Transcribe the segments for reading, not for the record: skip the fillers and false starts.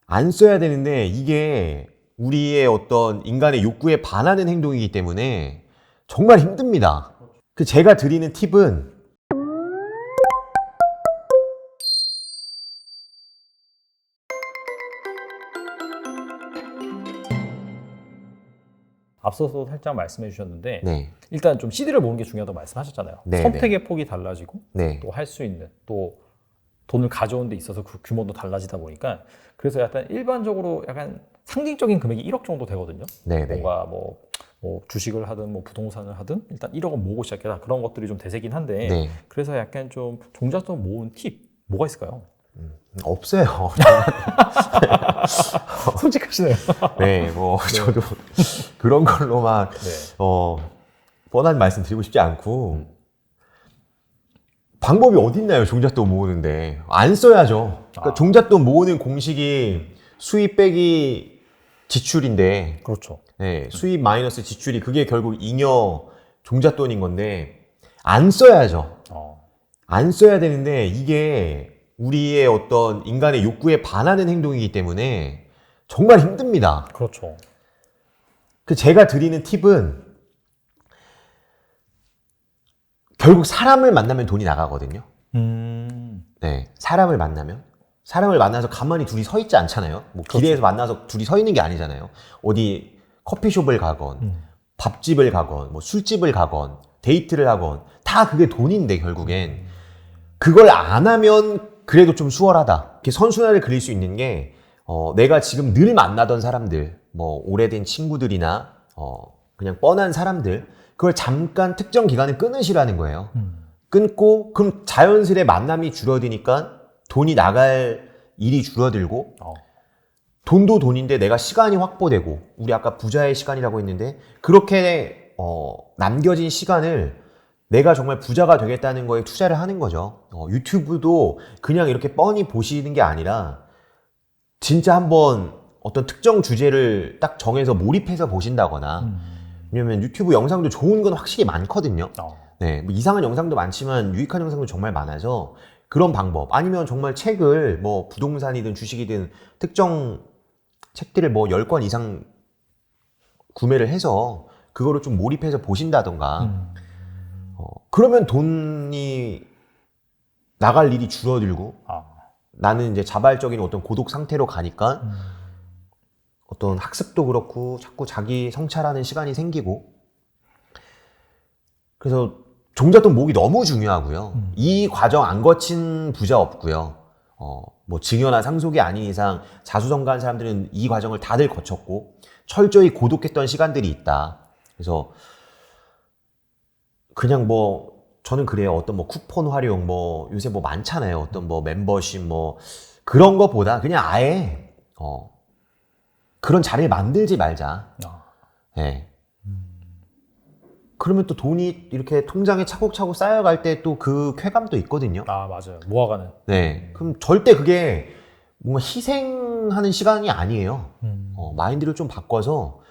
안 써야 되는데 이게 우리의 어떤 인간의 욕구에 반하는 행동이기 때문에 정말 힘듭니다. 그 제가 드리는 팁은 앞서서 살짝 말씀해 주셨는데 네, 일단 좀 CD를 모으는 게 중요하다고 말씀하셨잖아요. 네, 선택의 폭이 달라지고 네, 또 할 수 있는 또 돈을 가져오는 데 있어서 그 규모도 달라지다 보니까 그래서 약간 일반적으로 약간 상징적인 금액이 1억 정도 되거든요. 네, 네. 뭔가 뭐 주식을 하든 뭐 부동산을 하든 일단 1억은 모으고 시작해라 그런 것들이 좀 대세긴 한데 네. 그래서 약간 좀 종잣돈 모으는 팁 뭐가 있을까요? 없어요. 솔직하시네요. 네, 뭐 저도 그런 걸로 막 네. 뻔한 말씀 드리고 싶지 않고 방법이 어딨나요? 종잣돈 모으는데 안 써야죠. 그러니까 종잣돈 모으는 공식이 수입 빼기 지출인데, 그렇죠. 네, 수입 마이너스 지출이 그게 결국 잉여 종잣돈인 건데 안 써야죠. 안 써야 되는데 이게 우리의 어떤 인간의 욕구에 반하는 행동이기 때문에 정말 힘듭니다. 그렇죠. 그 제가 드리는 팁은 결국 사람을 만나면 돈이 나가거든요. 네, 사람을 만나서 가만히 둘이 서 있지 않잖아요. 뭐 길에서 만나서 둘이 서 있는 게 아니잖아요. 어디 커피숍을 가건, 밥집을 가건, 뭐 술집을 가건, 데이트를 하건 다 그게 돈인데 결국엔 그걸 안 하면 그래도 좀 수월하다. 이렇게 선순환을 그릴 수 있는 게 내가 지금 늘 만나던 사람들, 뭐 오래된 친구들이나 그냥 뻔한 사람들 그걸 잠깐 특정 기간에 끊으시라는 거예요. 끊고 그럼 자연스레 만남이 줄어드니까 돈이 나갈 일이 줄어들고 돈도 돈인데 내가 시간이 확보되고 우리 아까 부자의 시간이라고 했는데 그렇게 남겨진 시간을 내가 정말 부자가 되겠다는 거에 투자를 하는 거죠. 유튜브도 그냥 이렇게 뻔히 보시는 게 아니라 진짜 한번 어떤 특정 주제를 딱 정해서 몰입해서 보신다거나 왜냐면 유튜브 영상도 좋은 건 확실히 많거든요. 네, 뭐 이상한 영상도 많지만 유익한 영상도 정말 많아서 그런 방법 아니면 정말 책을 뭐 부동산이든 주식이든 특정 책들을 뭐 10권 이상 구매를 해서 그거를 좀 몰입해서 보신다던가 그러면 돈이 나갈 일이 줄어들고 나는 이제 자발적인 어떤 고독 상태로 가니까 어떤 학습도 그렇고 자꾸 자기 성찰하는 시간이 생기고 그래서 종잣돈 모으기 너무 중요하고요. 이 과정 안 거친 부자 없고요. 뭐 증여나 상속이 아닌 이상 자수성가한 사람들은 이 과정을 다들 거쳤고 철저히 고독했던 시간들이 있다. 그래서 그냥 뭐 저는 그래요. 어떤 뭐 쿠폰 활용 뭐 요새 뭐 많잖아요. 어떤 뭐 멤버십 뭐 그런 것보다 그냥 아예 그런 자리를 만들지 말자. 네. 그러면 또 돈이 이렇게 통장에 차곡차곡 쌓여갈 때 또 그 쾌감도 있거든요. 맞아요. 모아가는. 네. 그럼 절대 그게 뭔가 희생하는 시간이 아니에요. 마인드를 좀 바꿔서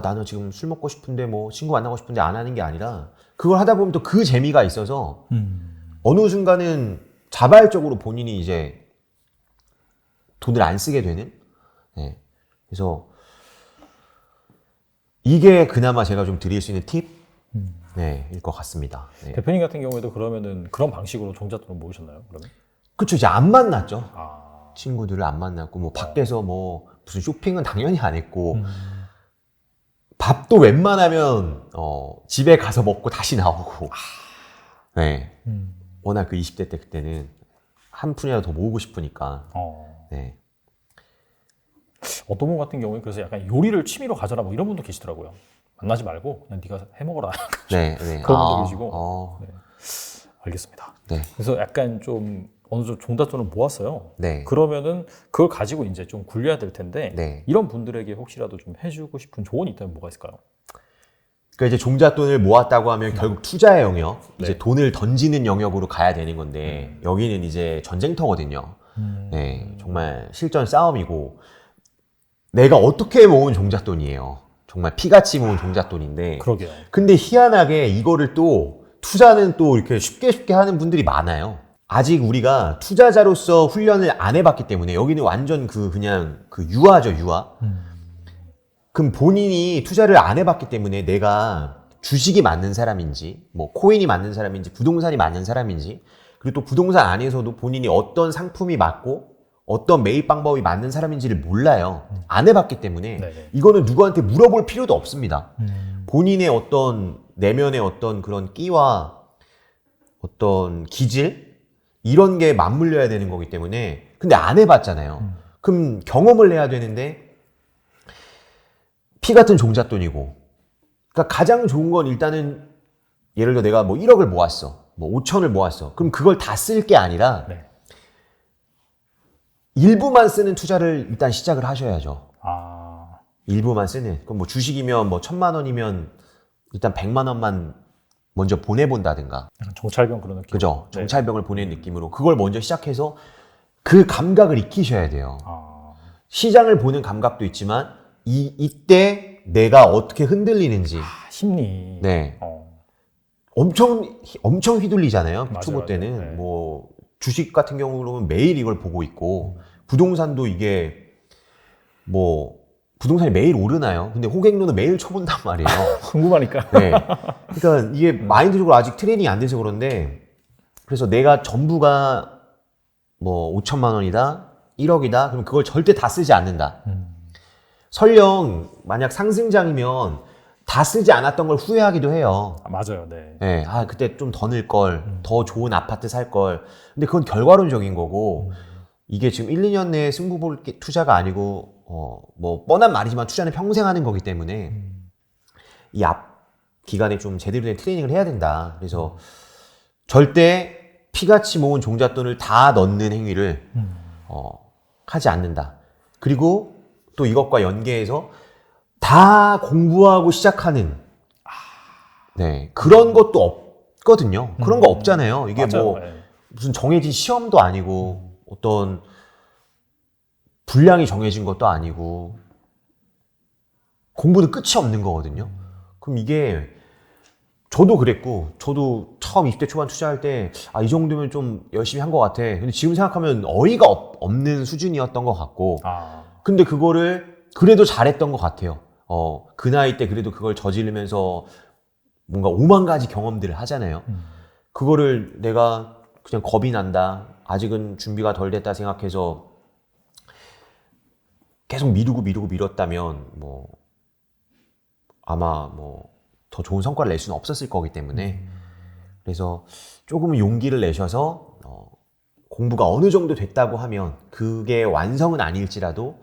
나는 지금 술 먹고 싶은데 뭐 친구 만나고 싶은데 안 하는 게 아니라 그걸 하다 보면 또 그 재미가 있어서 어느 순간은 자발적으로 본인이 이제 돈을 안 쓰게 되는 네. 그래서 이게 그나마 제가 좀 드릴 수 있는 팁 네, 일 것 같습니다. 네. 대표님 같은 경우에도 그러면은 그런 방식으로 종잣돈을 모으셨나요? 그러면? 그쵸, 이제 안 만났죠. 친구들을 안 만났고, 뭐, 밖에서 뭐, 무슨 쇼핑은 당연히 안 했고, 밥도 웬만하면, 집에 가서 먹고 다시 나오고, 네. 워낙 그 20대 때 그때는 한 푼이라도 더 모으고 싶으니까, 네. 어떤 분 같은 경우에 그래서 약간 요리를 취미로 가져라 뭐 이런 분도 계시더라고요. 만나지 말고 그냥 네가 해 먹어라. 네, 네. 그런 분도 계시고. 네. 알겠습니다. 네. 그래서 약간 좀 어느 정도 종잣돈을 모았어요. 네. 그러면은 그걸 가지고 이제 좀 굴려야 될 텐데 네. 이런 분들에게 혹시라도 좀 해주고 싶은 조언이 있다면 뭐가 있을까요? 그러니까 이제 종잣돈을 모았다고 하면 결국 투자의 영역, 네. 이제 돈을 던지는 영역으로 가야 되는 건데 여기는 이제 전쟁터거든요. 네, 정말 실전 싸움이고 내가 어떻게 모은 종잣돈이에요. 정말 피같이 모은 종잣돈인데. 그러게요. 근데 희한하게 이거를 또 투자는 또 이렇게 쉽게 하는 분들이 많아요. 아직 우리가 투자자로서 훈련을 안 해봤기 때문에 여기는 완전 그냥 유아죠, 유아. 그럼 본인이 투자를 안 해봤기 때문에 내가 주식이 맞는 사람인지, 뭐 코인이 맞는 사람인지, 부동산이 맞는 사람인지, 그리고 또 부동산 안에서도 본인이 어떤 상품이 맞고 어떤 매입 방법이 맞는 사람인지를 몰라요. 안 해봤기 때문에 네네. 이거는 누구한테 물어볼 필요도 없습니다. 본인의 어떤 내면의 어떤 그런 끼와 어떤 기질 이런 게 맞물려야 되는 거기 때문에 근데 안 해봤잖아요. 그럼 경험을 해야 되는데 피 같은 종잣돈이고 그러니까 가장 좋은 건 일단은 예를 들어 내가 뭐 1억을 모았어. 뭐 5천을 모았어. 그럼 그걸 다 쓸 게 아니라 네. 일부만 쓰는 투자를 일단 시작을 하셔야죠. 아, 일부만 쓰는. 그럼 뭐 주식이면 뭐 1,000만 원이면 일단 100만 원만 먼저 보내본다든가. 약간 정찰병 그런 느낌. 그죠? 네. 정찰병을 보내는 느낌으로 그걸 먼저 시작해서 그 감각을 익히셔야 돼요. 아, 시장을 보는 감각도 있지만 이때 내가 어떻게 흔들리는지. 심리. 네. 엄청 휘둘리잖아요. 맞아요, 초보 때는. 맞아요. 네. 뭐 주식 같은 경우는 매일 이걸 보고 있고 부동산도 이게 뭐 부동산이 매일 오르나요? 근데 호갱로는 매일 쳐본단 말이에요. 궁금하니까. 네. 그러니까 이게 마인드적으로 아직 트레이닝이 안 돼서 그런데 그래서 내가 전부가 뭐 5천만 원이다, 1억이다. 그럼 그걸 절대 다 쓰지 않는다. 설령 만약 상승장이면 다 쓰지 않았던 걸 후회하기도 해요. 아, 맞아요. 네. 네, 아 그때 좀 더 넣을 걸, 더 좋은 아파트 살 걸. 근데 그건 결과론적인 거고 이게 지금 1, 2년 내에 승부 볼 투자가 아니고 뭐 뻔한 말이지만 투자는 평생 하는 거기 때문에 이 앞 기간에 좀 제대로 된 트레이닝을 해야 된다. 그래서 절대 피같이 모은 종잣돈을 다 넣는 행위를 하지 않는다. 그리고 또 이것과 연계해서 다 공부하고 시작하는 네 그런 것도 없거든요. 그런 거 없잖아요. 이게 맞아요. 뭐 네. 무슨 정해진 시험도 아니고 어떤 분량이 정해진 것도 아니고 공부는 끝이 없는 거거든요. 그럼 이게 저도 그랬고 저도 처음 20대 초반 투자할 때 이 정도면 좀 열심히 한 것 같아. 근데 지금 생각하면 어이가 없는 수준이었던 것 같고 아, 근데 그거를 그래도 잘했던 것 같아요. 그 나이 때 그래도 그걸 저지르면서 뭔가 5만 가지 경험들을 하잖아요. 그거를 내가 그냥 겁이 난다. 아직은 준비가 덜 됐다 생각해서 계속 미뤘다면 뭐 아마 뭐 더 좋은 성과를 낼 수는 없었을 거기 때문에 그래서 조금은 용기를 내셔서 공부가 어느 정도 됐다고 하면 그게 완성은 아닐지라도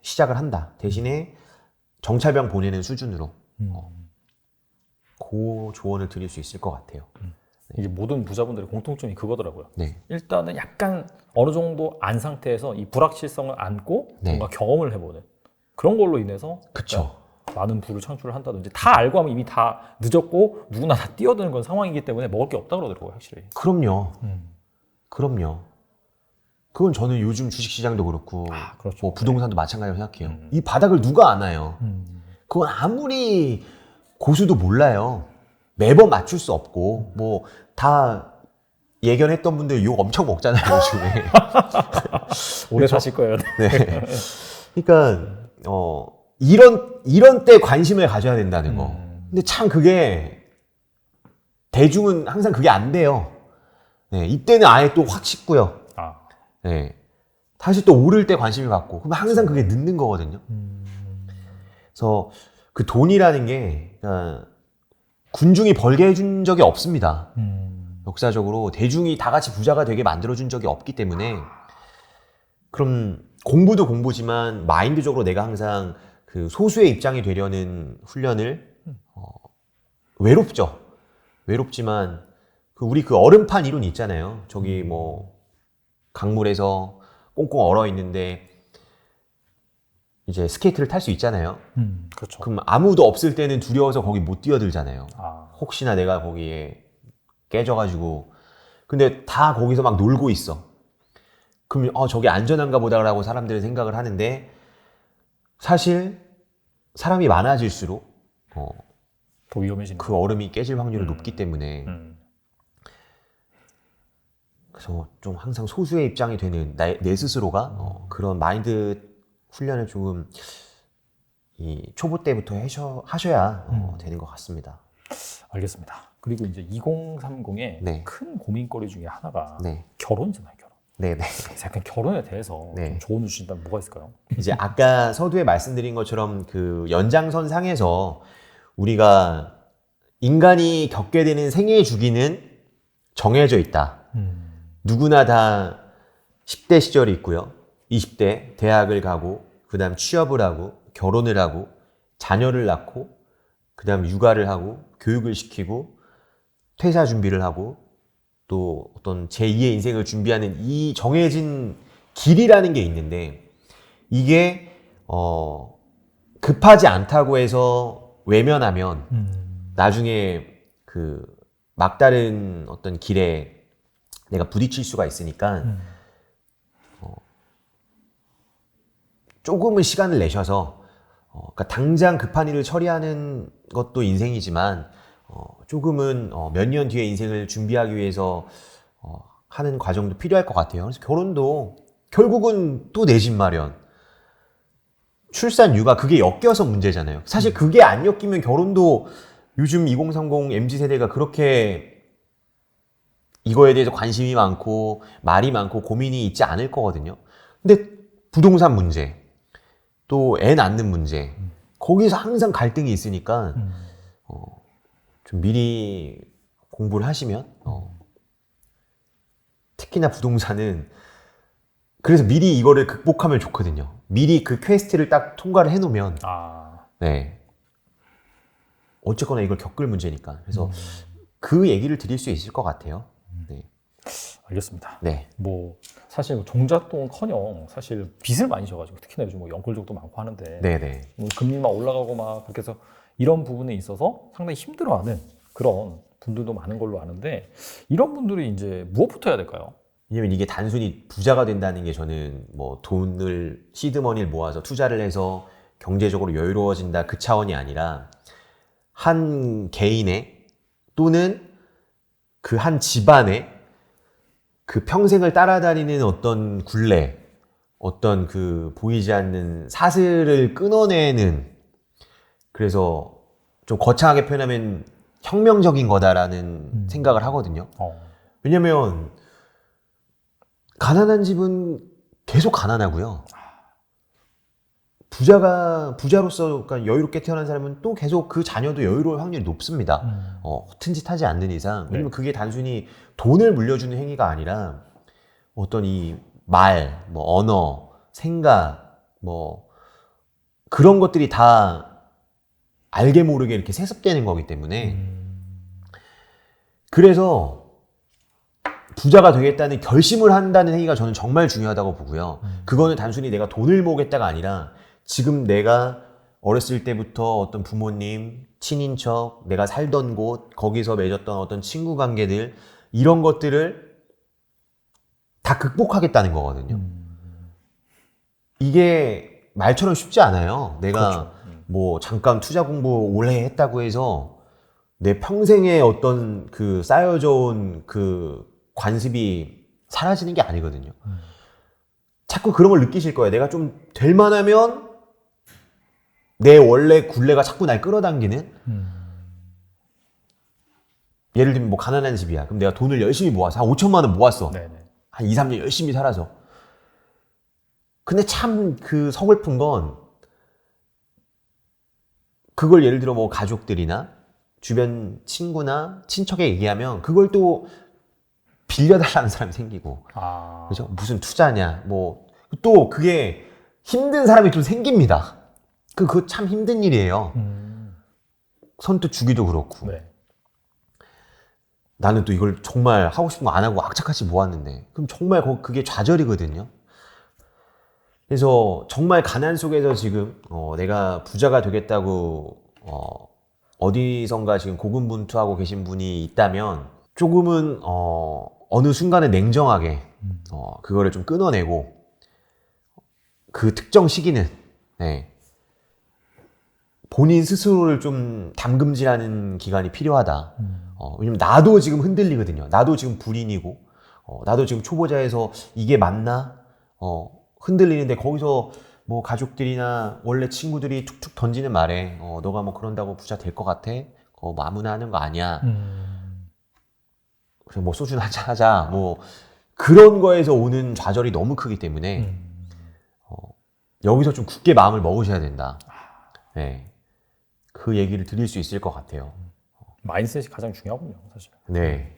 시작을 한다. 대신에 정찰병 보내는 수준으로 그 조언을 드릴 수 있을 것 같아요. 이게 모든 부자분들의 공통점이 그거더라고요. 네. 일단은 약간 어느 정도 안 상태에서 이 불확실성을 안고 네. 뭔가 경험을 해보는 그런 걸로 인해서 그쵸. 많은 부를 창출을 한다든지 다 알고 하면 이미 다 늦었고 누구나 다 뛰어드는 건 상황이기 때문에 먹을 게 없다 그러더라고요, 확실히. 그럼요. 그럼요. 그건 저는 요즘 주식시장도 그렇고 그렇죠. 뭐 부동산도 마찬가지라고 생각해요. 이 바닥을 누가 아나요? 그건 아무리 고수도 몰라요. 매번 맞출 수 없고 뭐 다 예견했던 분들 욕 엄청 먹잖아요, 요즘에. 오래 사실 거예요. 네. 그러니까 이런 때 관심을 가져야 된다는 거. 근데 참 그게 대중은 항상 그게 안 돼요. 네, 이때는 아예 또 확 식고요. 아, 네. 다시 또 오를 때 관심을 갖고 그러면 항상 그게 늦는 거거든요. 그래서 그 돈이라는 게 군중이 벌게 해준 적이 없습니다. 역사적으로 대중이 다 같이 부자가 되게 만들어준 적이 없기 때문에 그럼 공부도 공부지만 마인드적으로 내가 항상 그 소수의 입장이 되려는 훈련을 외롭죠. 외롭지만 우리 그 얼음판 이론 있잖아요. 저기 뭐 강물에서 꽁꽁 얼어 있는데 이제 스케이트를 탈 수 있잖아요. 그렇죠. 그럼 아무도 없을 때는 두려워서 거기 못 뛰어들잖아요. 아, 혹시나 내가 거기에 깨져가지고 근데 다 거기서 막 놀고 있어. 그럼 저게 안전한가 보다라고 사람들은 생각을 하는데 사실 사람이 많아질수록 더 위험해지는. 그 얼음이 깨질 확률이 높기 때문에 그래서 좀 항상 소수의 입장이 되는 내 스스로가 그런 마인드 훈련을 조금 이 초보 때부터 하셔야 되는 것 같습니다. 알겠습니다. 그리고 이제 2030의 네. 큰 고민거리 중에 하나가 네. 결혼이잖아요, 결혼. 네네. 그래서 약간 결혼에 대해서 네. 좀 조언을 주신다면 뭐가 있을까요? 이제 아까 서두에 말씀드린 것처럼 그 연장선 상에서 우리가 인간이 겪게 되는 생애의 주기는 정해져 있다. 누구나 다 10대 시절이 있고요. 20대 대학을 가고 그 다음 취업을 하고 결혼을 하고 자녀를 낳고 그 다음 육아를 하고 교육을 시키고 퇴사 준비를 하고 또 어떤 제2의 인생을 준비하는 이 정해진 길이라는 게 있는데 이게 급하지 않다고 해서 외면하면 나중에 그 막다른 어떤 길에 내가 부딪힐 수가 있으니까 조금은 시간을 내셔서 그러니까 당장 급한 일을 처리하는 것도 인생이지만 조금은 몇 년 뒤에 인생을 준비하기 위해서 하는 과정도 필요할 것 같아요. 그래서 결혼도 결국은 또 내 집 마련, 출산, 육아 그게 엮여서 문제잖아요. 사실 그게 안 엮이면 결혼도 요즘 2030 MZ세대가 그렇게 이거에 대해서 관심이 많고 말이 많고 고민이 있지 않을 거거든요. 근데 부동산 문제, 또 애 낳는 문제, 거기서 항상 갈등이 있으니까 좀 미리 공부를 하시면 특히나 부동산은 그래서 미리 이거를 극복하면 좋거든요. 미리 그 퀘스트를 딱 통과를 해놓으면 네 어쨌거나 이걸 겪을 문제니까 그래서 그 얘기를 드릴 수 있을 것 같아요. 네. 알겠습니다. 네. 뭐 사실 종잣돈커녕 사실 빚을 많이 져가지고 특히나 요즘 뭐 연골족도 많고 하는데 네네. 뭐 금리만 올라가고 막 그렇게 해서 이런 부분에 있어서 상당히 힘들어하는 그런 분들도 많은 걸로 아는데 이런 분들이 이제 무엇부터 해야 될까요? 왜냐면 이게 단순히 부자가 된다는 게 저는 뭐 돈을 시드머니를 모아서 투자를 해서 경제적으로 여유로워진다 그 차원이 아니라 한 개인의 또는 그 한 집안의 그 평생을 따라다니는 어떤 굴레, 어떤 그 보이지 않는 사슬을 끊어내는 그래서 좀 거창하게 표현하면 혁명적인 거다라는 생각을 하거든요. 왜냐면 가난한 집은 계속 가난하고요. 부자로서 그러니까 여유롭게 태어난 사람은 또 계속 그 자녀도 여유로울 확률이 높습니다. 허튼 짓 하지 않는 이상. 왜냐면 그게 단순히 돈을 물려주는 행위가 아니라 어떤 이 말, 뭐 언어, 생각, 뭐 그런 것들이 다 알게 모르게 이렇게 세습되는 거기 때문에 그래서 부자가 되겠다는 결심을 한다는 행위가 저는 정말 중요하다고 보고요. 그거는 단순히 내가 돈을 모으겠다가 아니라 지금 내가 어렸을 때부터 어떤 부모님, 친인척, 내가 살던 곳, 거기서 맺었던 어떤 친구 관계들 이런 것들을 다 극복하겠다는 거거든요. 이게 말처럼 쉽지 않아요. 내가 그렇죠. 뭐 잠깐 투자 공부 오래 했다고 해서 내 평생의 어떤 그 쌓여져 온 그 관습이 사라지는 게 아니거든요. 자꾸 그런 걸 느끼실 거예요. 내가 좀 될 만하면 내 원래 굴레가 자꾸 날 끌어당기는 예를 들면 뭐 가난한 집이야. 그럼 내가 돈을 열심히 모아서 한 5천만 원 모았어. 네네. 한 2, 3년 열심히 살아서. 근데 참 그 서글픈 건 그걸 예를 들어 뭐 가족들이나 주변 친구나 친척에 얘기하면 그걸 또 빌려달라는 사람이 생기고 그죠? 무슨 투자냐 뭐 또 그게 힘든 사람이 좀 생깁니다. 그거 참 힘든 일이에요. 선뜻 주기도 그렇고 네. 나는 또 이걸 정말 하고 싶은 거 안 하고 악착같이 모았는데 그럼 정말 그게 좌절이거든요. 그래서 정말 가난 속에서 지금 내가 부자가 되겠다고 어디선가 지금 고군분투하고 계신 분이 있다면 조금은 어느 순간에 냉정하게 그거를 좀 끊어내고 그 특정 시기는 네, 본인 스스로를 좀 담금질하는 기간이 필요하다. 왜냐면 나도 지금 흔들리거든요. 나도 지금 불인이고 나도 지금 초보자에서 이게 맞나? 흔들리는데 거기서 뭐 가족들이나 원래 친구들이 툭툭 던지는 말에 너가 뭐 그런다고 부자 될 것 같아? 뭐 아무나 하는 거 아니야. 그래서 뭐 소주 한잔 하자. 뭐 그런 거에서 오는 좌절이 너무 크기 때문에 여기서 좀 굳게 마음을 먹으셔야 된다. 네. 그 얘기를 드릴 수 있을 것 같아요. 마인드셋이 가장 중요하군요, 사실. 네.